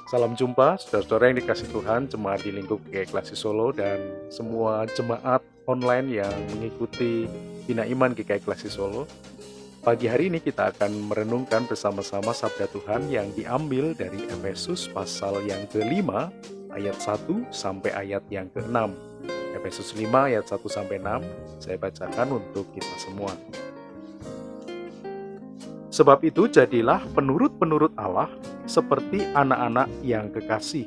Salam jumpa, saudara-saudara yang dikasih Tuhan, jemaat di lingkup GKI Klasi Solo, dan semua jemaat online yang mengikuti Bina Iman GKI Klasi Solo. Pagi hari ini kita akan merenungkan bersama-sama sabda Tuhan yang diambil dari Efesus pasal yang ke-5, ayat 1 sampai ayat yang ke-6. Efesus 5 ayat 1 sampai 6, saya bacakan untuk kita semua. Sebab itu jadilah penurut-penurut Allah seperti anak-anak yang kekasih,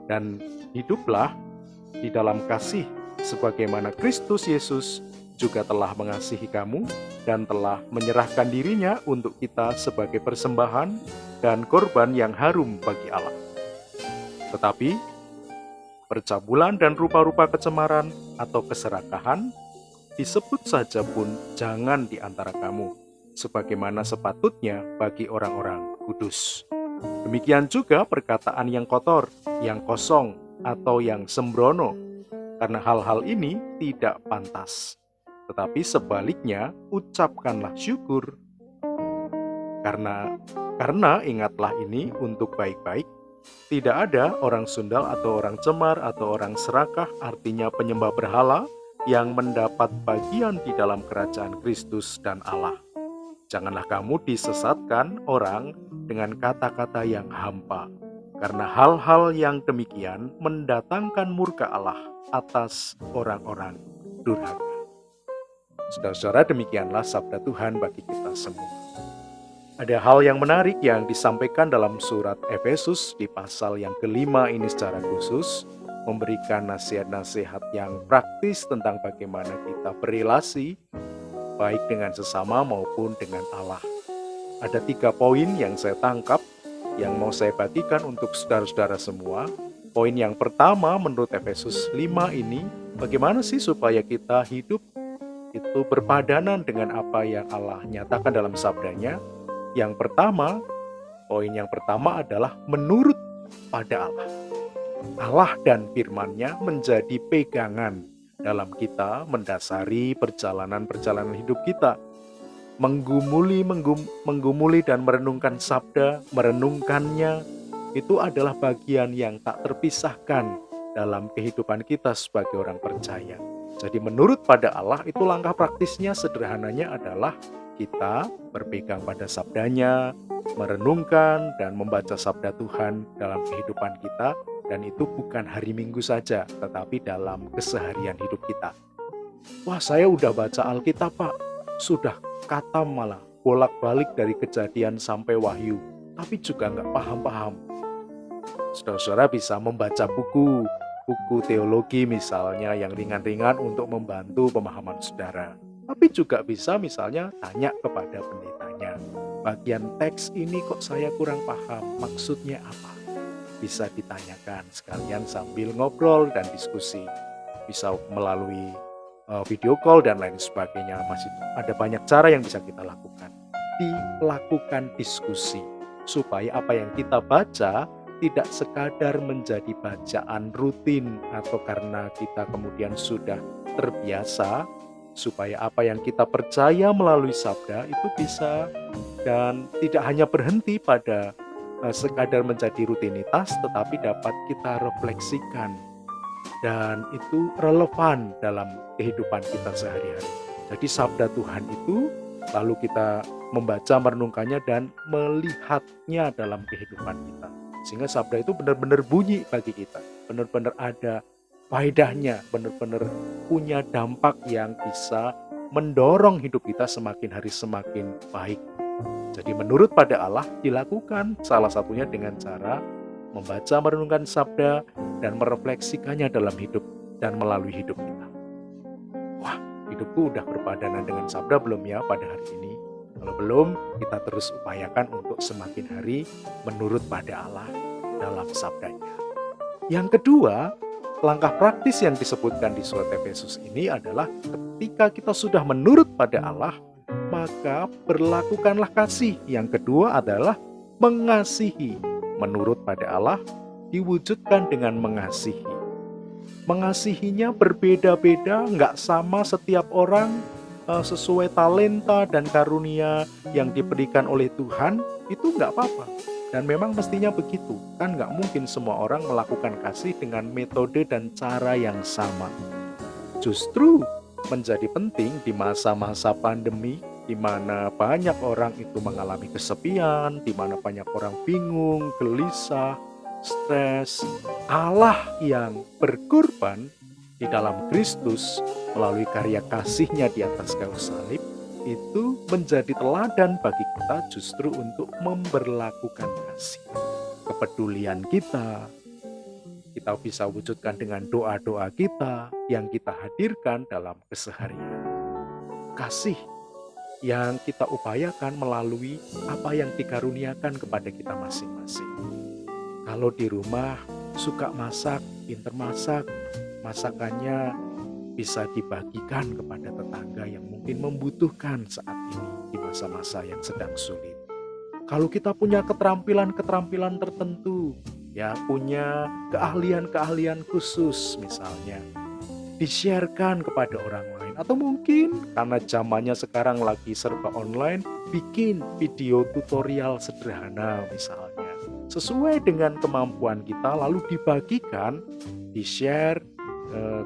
dan hiduplah di dalam kasih sebagaimana Kristus Yesus juga telah mengasihi kamu dan telah menyerahkan dirinya untuk kita sebagai persembahan dan korban yang harum bagi Allah. Tetapi percabulan dan rupa-rupa kecemaran atau keserakahan disebut saja pun jangan di antara kamu, sebagaimana sepatutnya bagi orang-orang kudus. Demikian juga perkataan yang kotor, yang kosong, atau yang sembrono, karena hal-hal ini tidak pantas. Tetapi sebaliknya, ucapkanlah syukur. Karena ingatlah ini untuk baik-baik, tidak ada orang sundal atau orang cemar atau orang serakah, artinya penyembah berhala, yang mendapat bagian di dalam kerajaan Kristus dan Allah. Janganlah kamu disesatkan orang dengan kata-kata yang hampa, karena hal-hal yang demikian mendatangkan murka Allah atas orang-orang durhaka. Saudara-saudara, demikianlah sabda Tuhan bagi kita semua. Ada hal yang menarik yang disampaikan dalam surat Efesus di pasal yang ke-5 ini secara khusus, memberikan nasihat-nasihat yang praktis tentang bagaimana kita berrelasi baik dengan sesama maupun dengan Allah. Ada 3 poin yang saya tangkap, yang mau saya bagikan untuk saudara-saudara semua. Poin yang pertama menurut Efesus 5 ini, bagaimana sih supaya kita hidup itu berpadanan dengan apa yang Allah nyatakan dalam sabdanya. Yang pertama, poin yang pertama adalah menurut pada Allah. Allah dan firman-Nya menjadi pegangan dalam kita mendasari perjalanan-perjalanan hidup kita. Menggumuli dan merenungkan sabda, merenungkannya, itu adalah bagian yang tak terpisahkan dalam kehidupan kita sebagai orang percaya. Jadi menurut pada Allah itu langkah praktisnya sederhananya adalah kita berpegang pada sabdanya, merenungkan dan membaca sabda Tuhan dalam kehidupan kita. Dan itu bukan hari Minggu saja, tetapi dalam keseharian hidup kita. Wah, saya udah baca Alkitab, Pak. Sudah khatam malah, bolak-balik dari Kejadian sampai Wahyu. Tapi juga nggak paham-paham. Saudara-saudara bisa membaca buku teologi misalnya yang ringan-ringan untuk membantu pemahaman saudara. Tapi juga bisa misalnya tanya kepada pendetanya. Bagian teks ini kok saya kurang paham, maksudnya apa? Bisa ditanyakan sekalian sambil ngobrol dan diskusi. Bisa melalui video call dan lain sebagainya. Masih ada banyak cara yang bisa kita lakukan. Dilakukan diskusi supaya apa yang kita baca tidak sekadar menjadi bacaan rutin atau karena kita kemudian sudah terbiasa, supaya apa yang kita percaya melalui sabda itu bisa dan tidak hanya berhenti pada sekadar menjadi rutinitas, tetapi dapat kita refleksikan dan itu relevan dalam kehidupan kita sehari-hari. Jadi sabda Tuhan itu lalu kita membaca, merenungkannya dan melihatnya dalam kehidupan kita, sehingga sabda itu benar-benar bunyi bagi kita, benar-benar ada faedahnya, benar-benar punya dampak yang bisa mendorong hidup kita semakin hari semakin baik. Jadi menurut pada Allah dilakukan salah satunya dengan cara membaca, merenungkan sabda, dan merefleksikannya dalam hidup dan melalui hidup kita. Wah, hidupku udah berpadanan dengan sabda belum ya pada hari ini? Kalau belum, kita terus upayakan untuk semakin hari menurut pada Allah dalam sabdanya. Yang kedua, langkah praktis yang disebutkan di surat Efesus ini adalah ketika kita sudah menurut pada Allah, maka berlakukanlah kasih. Yang kedua adalah mengasihi. Menurut pada Allah diwujudkan dengan mengasihi. Mengasihinya berbeda-beda, nggak sama setiap orang, sesuai talenta dan karunia yang diberikan oleh Tuhan, itu nggak apa-apa. Dan memang mestinya begitu, kan nggak mungkin semua orang melakukan kasih dengan metode dan cara yang sama. Justru menjadi penting di masa-masa pandemi, di mana banyak orang itu mengalami kesepian, di mana banyak orang bingung, gelisah, stres. Allah yang berkorban di dalam Kristus melalui karya kasih-Nya di atas kayu salib, itu menjadi teladan bagi kita justru untuk memberlakukan kasih. Kepedulian kita bisa wujudkan dengan doa-doa kita yang kita hadirkan dalam keseharian. Kasih yang kita upayakan melalui apa yang dikaruniakan kepada kita masing-masing. Kalau di rumah suka masak, pinter masak, masakannya bisa dibagikan kepada tetangga yang mungkin membutuhkan saat ini di masa-masa yang sedang sulit. Kalau kita punya keterampilan-keterampilan tertentu, ya punya keahlian-keahlian khusus misalnya, di-sharekan kepada orang lain. Atau mungkin karena zamannya sekarang lagi serba online, bikin video tutorial sederhana misalnya, sesuai dengan kemampuan kita, lalu dibagikan, di-share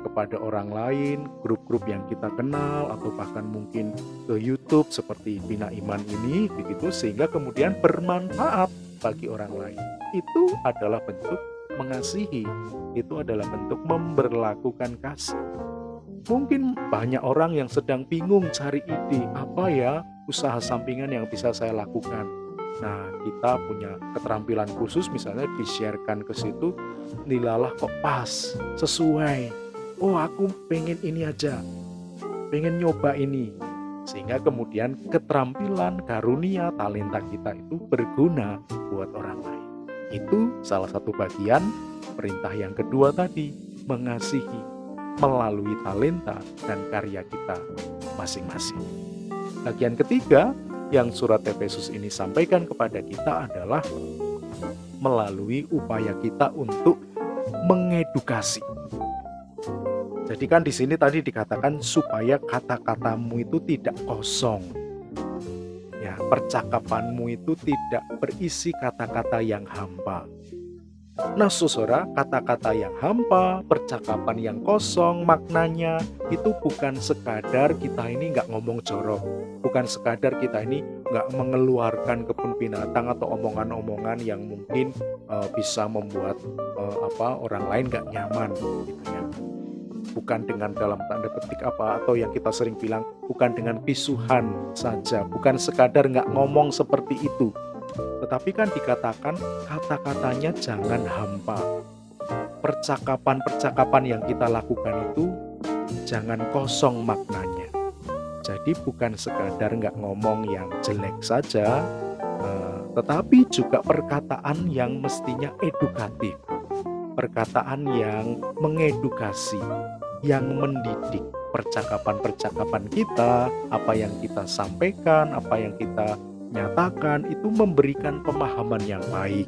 kepada orang lain, grup-grup yang kita kenal, atau bahkan mungkin ke YouTube seperti Bina Iman ini, begitu, sehingga kemudian bermanfaat bagi orang lain. Itu adalah bentuk mengasihi, itu adalah bentuk memberlakukan kasih. Mungkin banyak orang yang sedang bingung cari ide, apa ya usaha sampingan yang bisa saya lakukan. Nah, kita punya keterampilan khusus misalnya di-sharekan ke situ, nilalah kok pas, sesuai. Oh, aku pengen ini aja, pengen nyoba ini. Sehingga kemudian keterampilan, karunia, talenta kita itu berguna buat orang lain. Itu salah satu bagian perintah yang kedua tadi, mengasihi melalui talenta dan karya kita masing-masing. Bagian ketiga yang surat Efesus ini sampaikan kepada kita adalah melalui upaya kita untuk mengedukasi. Jadi kan di sini tadi dikatakan supaya kata-katamu itu tidak kosong. Ya, percakapanmu itu tidak berisi kata-kata yang hampa. Nah, saudara, kata-kata yang hampa, percakapan yang kosong, maknanya itu bukan sekadar kita ini nggak ngomong jorok, bukan sekadar kita ini nggak mengeluarkan kebun binatang atau omongan-omongan yang mungkin bisa membuat orang lain nggak nyaman, gitu ya. Bukan dengan dalam tanda petik atau yang kita sering bilang bukan dengan pisuhan saja, bukan sekadar nggak ngomong seperti itu. Tetapi kan dikatakan kata-katanya jangan hampa. Percakapan-percakapan yang kita lakukan itu jangan kosong maknanya. Jadi bukan sekadar nggak ngomong yang jelek saja, tetapi juga perkataan yang mestinya edukatif. Perkataan yang mengedukasi, yang mendidik. Percakapan-percakapan kita, apa yang kita sampaikan, apa yang kita nyatakan itu memberikan pemahaman yang baik.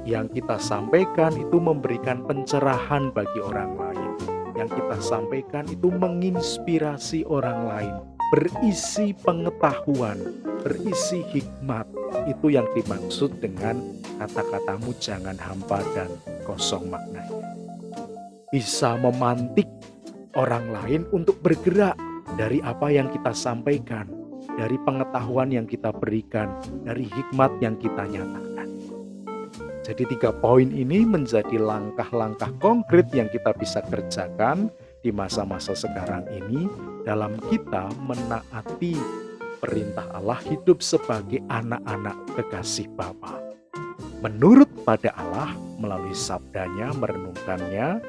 Yang kita sampaikan itu memberikan pencerahan bagi orang lain. Yang kita sampaikan itu menginspirasi orang lain, berisi pengetahuan, berisi hikmat. Itu yang dimaksud dengan kata-katamu jangan hampa dan kosong maknanya. Bisa memantik orang lain untuk bergerak dari apa yang kita sampaikan, dari pengetahuan yang kita berikan, dari hikmat yang kita nyatakan. Jadi 3 poin ini menjadi langkah-langkah konkret yang kita bisa kerjakan di masa-masa sekarang ini dalam kita menaati perintah Allah hidup sebagai anak-anak kekasih Bapa. Menurut pada Allah melalui sabdanya, merenungkannya,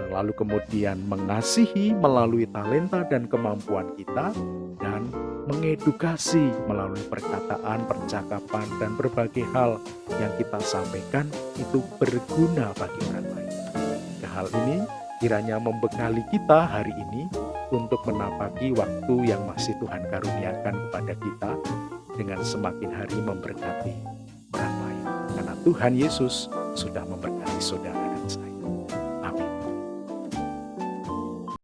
lalu kemudian mengasihi melalui talenta dan kemampuan kita, dan mengedukasi melalui perkataan, percakapan, dan berbagai hal yang kita sampaikan itu berguna bagi orang lain. Hal ini kiranya membekali kita hari ini untuk menapaki waktu yang masih Tuhan karuniakan kepada kita dengan semakin hari memberkati orang lain. Karena Tuhan Yesus sudah memberkati saudara dan saya.